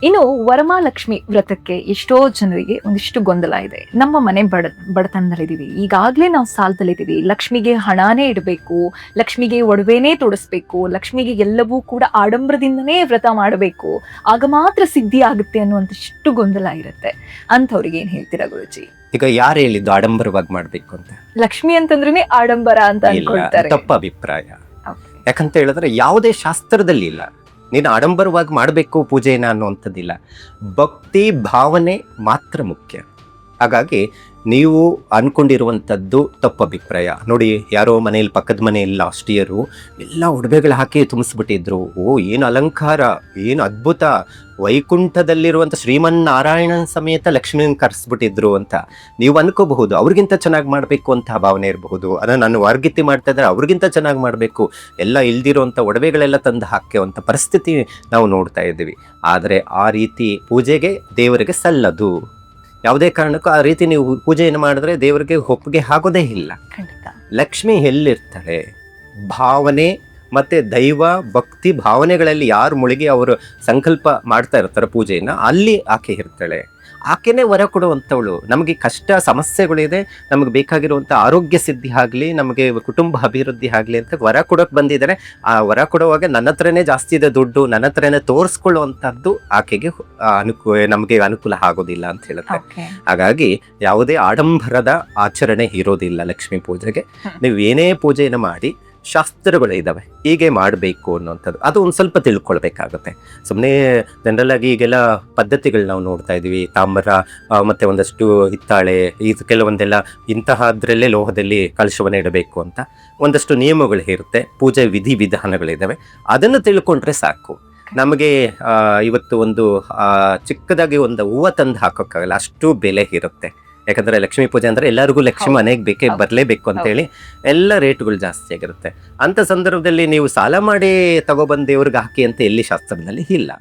ಇನ್ನು ವರಮಹಾಲಕ್ಷ್ಮಿ ವ್ರತಕ್ಕೆ ಎಷ್ಟೋ ಜನರಿಗೆ ಒಂದಿಷ್ಟು ಗೊಂದಲ ಇದೆ. ನಮ್ಮ ಮನೆ ಬಡತನದಲ್ಲಿದ್ದೀವಿ, ಈಗಾಗ್ಲೇ ನಾವು ಸಾಲದಲ್ಲಿದ್ದೀವಿ, ಲಕ್ಷ್ಮಿಗೆ ಹಣಾನೇ ಇಡಬೇಕು, ಲಕ್ಷ್ಮಿಗೆ ಒಡವೆನೇ ತೊಡಸ್ಬೇಕು, ಲಕ್ಷ್ಮಿಗೆ ಎಲ್ಲವೂ ಕೂಡ ಆಡಂಬರದಿಂದನೇ ವ್ರತ ಮಾಡಬೇಕು, ಆಗ ಮಾತ್ರ ಸಿದ್ಧಿ ಆಗುತ್ತೆ ಅನ್ನುವಂತಷ್ಟು ಗೊಂದಲ ಇರುತ್ತೆ. ಅಂಥವ್ರಿಗೆ ಏನ್ ಹೇಳ್ತೀರಾ ಗುರುಜಿ? ಈಗ ಯಾರು ಹೇಳಿದ್ದು ಆಡಂಬರವಾಗಿ ಮಾಡ್ಬೇಕು ಅಂತ? ಲಕ್ಷ್ಮಿ ಅಂತಂದ್ರೆ ಆಡಂಬರ ಅಂತ ಅನ್ಕೊಳ್ತಾರೆ. ತಪ್ಪ ಅಭಿಪ್ರಾಯ. ಯಾಕಂತ ಹೇಳಿದ್ರೆ ಯಾವುದೇ ಶಾಸ್ತ್ರದಲ್ಲಿ ಇಲ್ಲ ನೀನು ಆಡಂಬರವಾಗಿ ಮಾಡಬೇಕು ಪೂಜೆನ ಅನ್ನುವಂಥದ್ದಿಲ್ಲ. ಭಕ್ತಿ ಭಾವನೆ ಮಾತ್ರ ಮುಖ್ಯ. ಹಾಗಾಗಿ ನೀವು ಅನ್ಕೊಂಡಿರುವಂಥದ್ದು ತಪ್ಪು ಅಭಿಪ್ರಾಯ. ನೋಡಿ, ಯಾರೋ ಮನೆಯಲ್ಲಿ ಪಕ್ಕದ ಮನೆಯಲ್ಲಿ ಲಾಸ್ಟ್ ಇಯರು ಎಲ್ಲ ಉಡುಗೆಗಳು ಹಾಕಿ ತುಂಬಿಸ್ಬಿಟ್ಟಿದ್ರು. ಓ, ಏನು ಅಲಂಕಾರ, ಏನು ಅದ್ಭುತ, ವೈಕುಂಠದಲ್ಲಿರುವಂಥ ಶ್ರೀಮನ್ನಾರಾಯಣನ ಸಮೇತ ಲಕ್ಷ್ಮೀನ ಕರೆಸ್ಬಿಟ್ಟಿದ್ರು ಅಂತ ನೀವು ಅನ್ಕೋಬಹುದು. ಅವ್ರಿಗಿಂತ ಚೆನ್ನಾಗಿ ಮಾಡಬೇಕು ಅಂತ ಭಾವನೆ ಇರಬಹುದು. ಅದನ್ನು ನಾನು ವಾರ್ಗಿತಿ ಮಾಡ್ತಾ ಇದ್ದಾರೆ, ಅವ್ರಿಗಿಂತ ಚೆನ್ನಾಗಿ ಮಾಡಬೇಕು, ಎಲ್ಲ ಇಲ್ದಿರೋಂಥ ಒಡವೆಗಳೆಲ್ಲ ತಂದು ಹಾಕುವಂಥ ಪರಿಸ್ಥಿತಿ ನಾವು ನೋಡ್ತಾ ಇದ್ದೀವಿ. ಆದರೆ ಆ ರೀತಿ ಪೂಜೆಗೆ ದೇವರಿಗೆ ಸಲ್ಲದು. ಯಾವುದೇ ಕಾರಣಕ್ಕೂ ಆ ರೀತಿ ನೀವು ಪೂಜೆಯನ್ನು ಮಾಡಿದ್ರೆ ದೇವರಿಗೆ ಒಪ್ಪಿಗೆ ಆಗೋದೇ ಇಲ್ಲ. ಲಕ್ಷ್ಮಿ ಎಲ್ಲಿರ್ತಾಳೆ? ಭಾವನೆ ಮತ್ತೆ ದೈವ ಭಕ್ತಿ ಭಾವನೆಗಳಲ್ಲಿ ಯಾರು ಮುಳುಗಿ ಅವರು ಸಂಕಲ್ಪ ಮಾಡ್ತಾ ಇರ್ತಾರೆ ಪೂಜೆಯನ್ನು, ಅಲ್ಲಿ ಆಕೆ ಇರ್ತಾಳೆ. ಆಕೆನೇ ವರ ಕೊಡುವಂಥವಳು. ನಮಗೆ ಕಷ್ಟ ಸಮಸ್ಯೆಗಳಿದೆ, ನಮಗೆ ಬೇಕಾಗಿರುವಂಥ ಆರೋಗ್ಯ ಸಿದ್ಧಿ ಆಗಲಿ, ನಮಗೆ ಕುಟುಂಬ ಅಭಿವೃದ್ಧಿ ಆಗಲಿ ಅಂತ ವರ ಕೊಡೋಕೆ ಬಂದಿದ್ದಾರೆ. ಆ ವರ ಕೊಡುವಾಗ ನನ್ನ ಹತ್ರನೇ ಜಾಸ್ತಿ ಇದೆ ದುಡ್ಡು, ನನ್ನ ಹತ್ರನೇ ತೋರಿಸ್ಕೊಳ್ಳುವಂಥದ್ದು ಆಕೆಗೆ ನಮಗೆ ಅನುಕೂಲ ಆಗೋದಿಲ್ಲ ಅಂತ ಹೇಳುತ್ತೆ. ಹಾಗಾಗಿ ಯಾವುದೇ ಆಡಂಬರದ ಆಚರಣೆ ಇರೋದಿಲ್ಲ ಲಕ್ಷ್ಮೀ ಪೂಜೆಗೆ. ನೀವು ಏನೇ ಪೂಜೆಯನ್ನು ಮಾಡಿ, ಶಾಸ್ತ್ರಗಳು ಇದ್ದಾವೆ ಹೀಗೆ ಮಾಡಬೇಕು ಅನ್ನೋಂಥದ್ದು, ಅದು ಒಂದು ಸ್ವಲ್ಪ ತಿಳ್ಕೊಳ್ಬೇಕಾಗುತ್ತೆ. ಸುಮ್ಮನೆ ಜನರಲ್ ಆಗಿ ಈಗೆಲ್ಲ ಪದ್ಧತಿಗಳು ನಾವು ನೋಡ್ತಾ ಇದ್ದೀವಿ. ತಾಮ್ರ ಮತ್ತು ಒಂದಷ್ಟು ಹಿತ್ತಾಳೆ, ಇದು ಕೆಲವೊಂದೆಲ್ಲ ಇಂತಹದ್ರಲ್ಲೇ ಲೋಹದಲ್ಲಿ ಕಲಶವನ್ನು ಇಡಬೇಕು ಅಂತ ಒಂದಷ್ಟು ನಿಯಮಗಳು ಇರುತ್ತೆ. ಪೂಜೆ ವಿಧಿ ವಿಧಾನಗಳಿದ್ದಾವೆ, ಅದನ್ನು ತಿಳ್ಕೊಂಡ್ರೆ ಸಾಕು. ನಮಗೆ ಇವತ್ತು ಒಂದು ಚಿಕ್ಕದಾಗಿ ಒಂದು ಹೂವು ತಂದು ಹಾಕೋಕ್ಕಾಗಲ್ಲ, ಅಷ್ಟು ಬೆಲೆ ಇರುತ್ತೆ. ಯಾಕಂದರೆ ಲಕ್ಷ್ಮೀ ಪೂಜೆ ಅಂದರೆ ಎಲ್ಲರಿಗೂ ಲಕ್ಷ್ಮಿ ಮನೆಗೆ ಬರಲೇಬೇಕು ಅಂತೇಳಿ ಎಲ್ಲ ರೇಟ್ಗಳು ಜಾಸ್ತಿ ಆಗಿರುತ್ತೆ. ಅಂಥ ಸಂದರ್ಭದಲ್ಲಿ ನೀವು ಸಾಲ ಮಾಡಿ ತಗೊಬಂದು ದೇವ್ರಿಗೆ ಹಾಕಿ ಅಂತ ಎಲ್ಲಿ ಶಾಸ್ತ್ರದಲ್ಲಿ ಇಲ್ಲ.